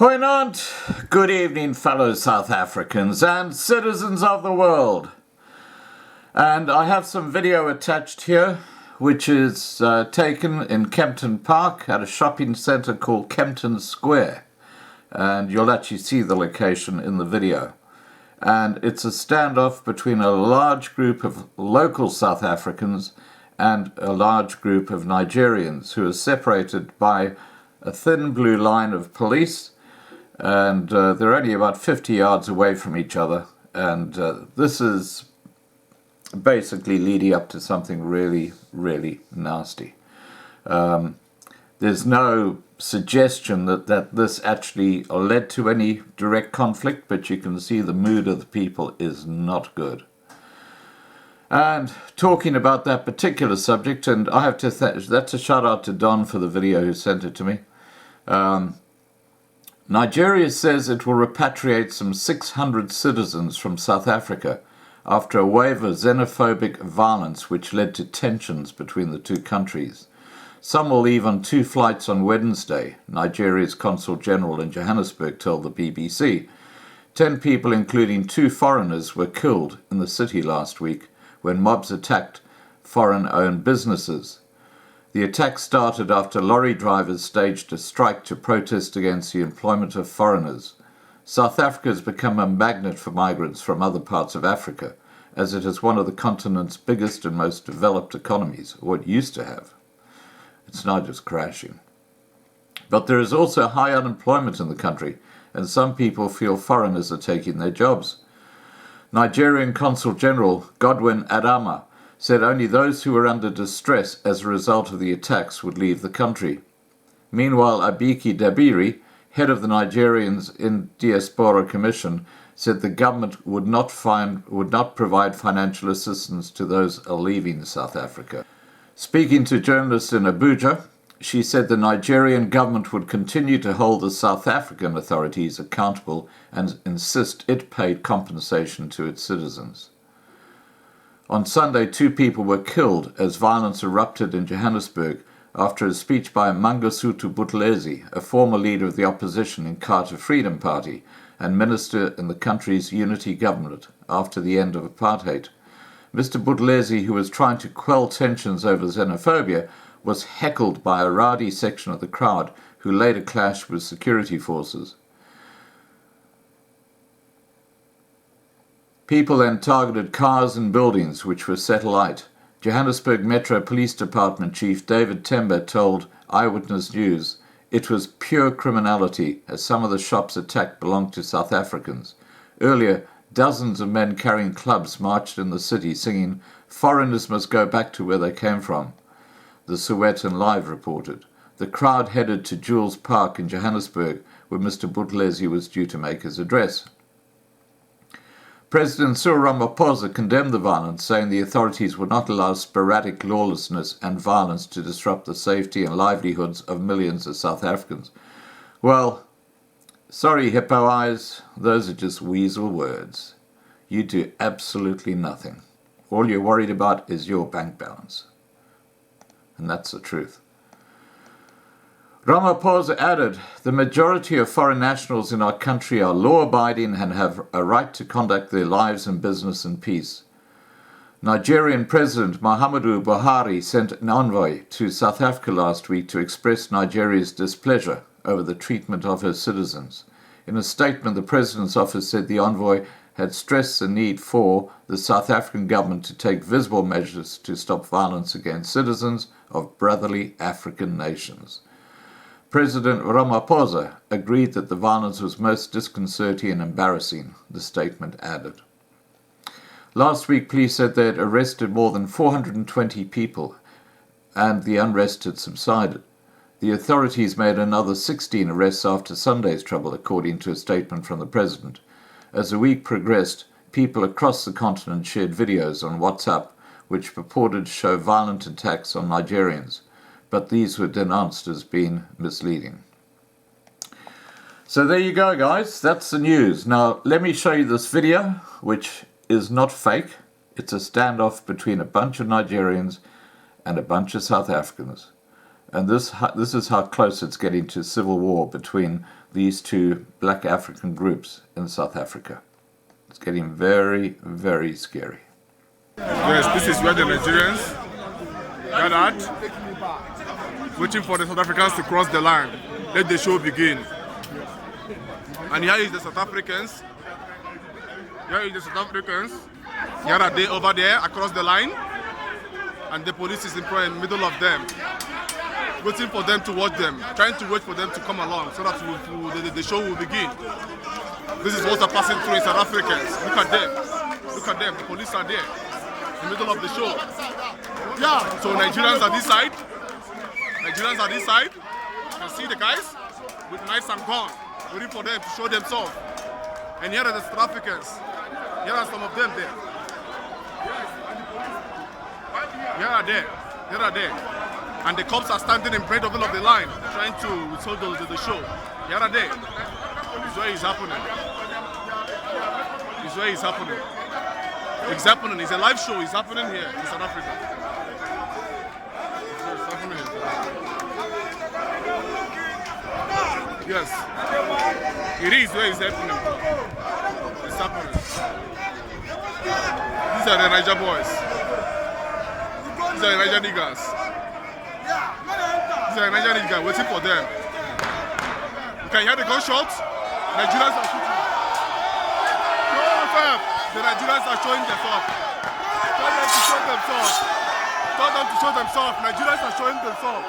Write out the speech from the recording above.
Goeienaand, good evening fellow South Africans and citizens of the world. And I have some video attached here which is taken in Kempton Park at a shopping centre called Kempton Square. And you'll actually see the location in the video. And it's a standoff between a large group of local South Africans and a large group of Nigerians who are separated by a thin blue line of police, and they're only about 50 yards away from each other, and this is basically leading up to something really, really nasty. There's no suggestion that this actually led to any direct conflict, but you can see the mood of the people is not good. And talking about that particular subject, and I have to that's a shout out to Don for the video who sent it to me. Nigeria says it will repatriate some 600 citizens from South Africa after a wave of xenophobic violence which led to tensions between the two countries. Some will leave on 2 flights on Wednesday, Nigeria's Consul General in Johannesburg told the BBC. 10 people, including 2 foreigners, were killed in the city last week when mobs attacked foreign-owned businesses. The attack started after lorry drivers staged a strike to protest against the employment of foreigners. South Africa has become a magnet for migrants from other parts of Africa, as it is one of the continent's biggest and most developed economies, or it used to have. It's now just crashing. But there is also high unemployment in the country, and some people feel foreigners are taking their jobs. Nigerian Consul General Godwin Adama said only those who were under distress as a result of the attacks would leave the country. Meanwhile, Abiki Dabiri, head of the Nigerians in Diaspora Commission, said the government would not provide financial assistance to those leaving South Africa. Speaking to journalists in Abuja, she said the Nigerian government would continue to hold the South African authorities accountable and insist it paid compensation to its citizens. On Sunday, 2 people were killed as violence erupted in Johannesburg after a speech by Mangosuthu Buthelezi, a former leader of the opposition Inkatha Freedom Party and minister in the country's unity government after the end of apartheid. Mr. Buthelezi, who was trying to quell tensions over xenophobia, was heckled by a rowdy section of the crowd who later clashed with security forces. People then targeted cars and buildings which were set alight. Johannesburg Metro Police Department Chief David Temba told Eyewitness News it was pure criminality as some of the shops attacked belonged to South Africans. Earlier, dozens of men carrying clubs marched in the city singing, "Foreigners must go back to where they came from," the Sowetan Live reported. The crowd headed to Jules Park in Johannesburg where Mr. Buthelezi was due to make his address. President Cyril Ramaphosa condemned the violence, saying the authorities would not allow sporadic lawlessness and violence to disrupt the safety and livelihoods of millions of South Africans. Well, sorry hippo eyes, those are just weasel words. You do absolutely nothing. All you're worried about is your bank balance. And that's the truth. Ramaphosa added, the majority of foreign nationals in our country are law-abiding and have a right to conduct their lives and business in peace. Nigerian President Muhammadu Buhari sent an envoy to South Africa last week to express Nigeria's displeasure over the treatment of her citizens. In a statement, the President's office said the envoy had stressed the need for the South African government to take visible measures to stop violence against citizens of brotherly African nations. President Ramaphosa agreed that the violence was most disconcerting and embarrassing, the statement added. Last week, police said they had arrested more than 420 people and the unrest had subsided. The authorities made another 16 arrests after Sunday's trouble, according to a statement from the president. As the week progressed, people across the continent shared videos on WhatsApp which purported to show violent attacks on Nigerians, but these were denounced as being misleading. So there you go, guys. That's the news. Now, let me show you this video, which is not fake. It's a standoff between a bunch of Nigerians and a bunch of South Africans. And this is how close it's getting to civil war between these two black African groups in South Africa. It's getting very, very scary. Yes, this is where the Nigerians gathered, waiting for the South Africans to cross the line. Let the show begin. And here is the South Africans. Here is the South Africans. Here are they over there across the line. And the police is in the middle of them, waiting for them to watch them, trying to wait for them to come along so that the show will begin. This is what's passing through in South Africans. Look at them. Look at them. The police are there in the middle of the show. Yeah. So Nigerians are this side. Nigerians are this side. You can see the guys with knives and guns waiting for them to show themselves. And here are the South Africans. Here are some of them there. Here are there. Here are there. And the cops are standing in front of the line, trying to withhold the show. Here are they. This is where it's happening. This is where it's happening. It's happening. It's a live show. It's happening here in South Africa. It's happening here. Yes. It is where it's happening. It's happening. These are the Niger boys. These are the Niger niggas. These are the Niger niggas waiting for them. You can hear the gunshots. Nigerians are shooting. The Nigerians are showing themselves. Tell them to show themselves. Tell them to show themselves. Nigerians are showing themselves.